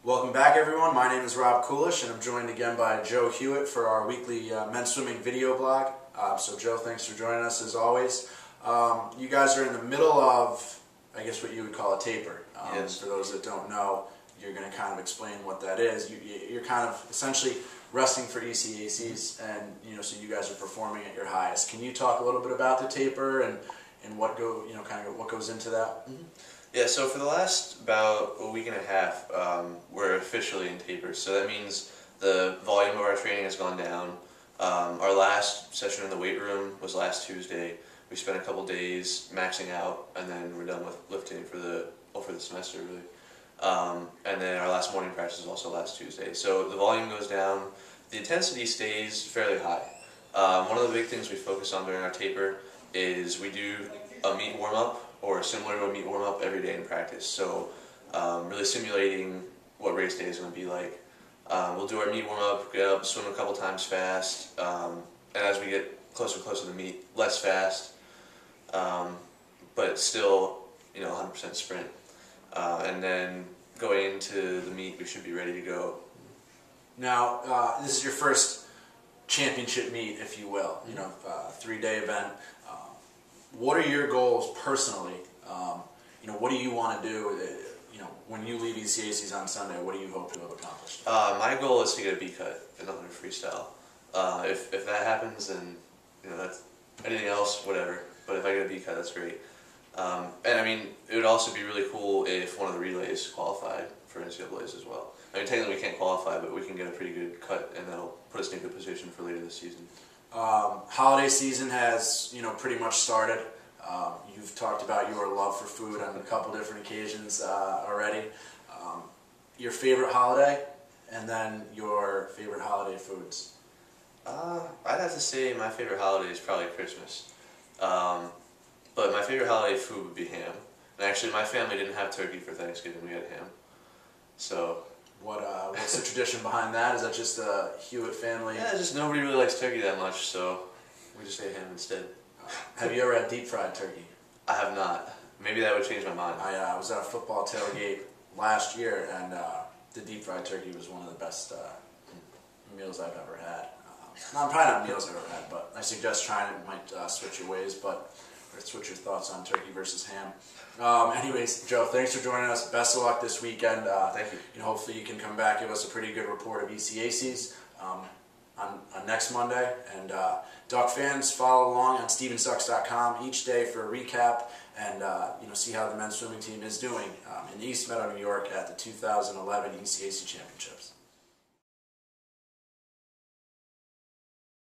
Welcome back, everyone. My name is Rob Coolish, and I'm joined again by Joe Huyett for our weekly men's swimming video blog. So Joe, thanks for joining us as always. You guys are in the middle of, I guess, what you would call a taper. Yes. For those that don't know, you're going to kind of explain what that is. You're kind of essentially resting for ECACs, and so you guys are performing at your highest. Can you talk a little bit about the taper and what what goes into that? Mm-hmm. Yeah, so for the last about a week and a half, we're officially in taper. So that means the volume of our training has gone down. Our last session in the weight room was last Tuesday. We spent a couple days maxing out, and then we're done with lifting for the semester, really. And then our last morning practice is also last Tuesday. So the volume goes down. The intensity stays fairly high. One of the big things we focus on during our taper is we do a meet warm-up, or similar to a meet warm-up, every day in practice. So really simulating what race day is going to be like. We'll do our meet warm-up, get up, swim a couple times fast, and as we get closer and closer to the meet, less fast, but still 100% sprint. And then going into the meet, we should be ready to go. Now, this is your first championship meet, if you will, 3-day event. What are your goals personally? What do you want to do? When you leave ECACs on Sunday, what do you hope to have accomplished? My goal is to get a B cut in the freestyle. If that happens, then that's anything else, whatever. But if I get a B cut, that's great. And I mean, it would also be really cool if one of the relays qualified for NCAAs as well. I mean, technically we can't qualify, but we can get a pretty good cut, and that'll put us in a good position for later this season. Holiday season has, pretty much started. You've talked about your love for food on a couple different occasions already. Your favorite holiday, and then your favorite holiday foods. I'd have to say my favorite holiday is probably Christmas. But my favorite holiday food would be ham. And actually, my family didn't have turkey for Thanksgiving. We had ham. So. What's the tradition behind that? Is that just a Huyett family? Yeah, just nobody really likes turkey that much, so we just ate ham instead. Have you ever had deep fried turkey? I have not. Maybe that would change my mind. I was at a football tailgate last year, and the deep fried turkey was one of the best meals I've ever had. Probably not meals I've ever had, but I suggest trying it. It might switch your ways, or switch your thoughts on turkey versus ham. Anyways, Joe, thanks for joining us. Best of luck this weekend. Thank you. Hopefully you can come back, give us a pretty good report of ECACs on next Monday. And Duck fans, follow along on StephenSucks.com each day for a recap and see how the men's swimming team is doing in East Meadow, New York at the 2011 ECAC Championships.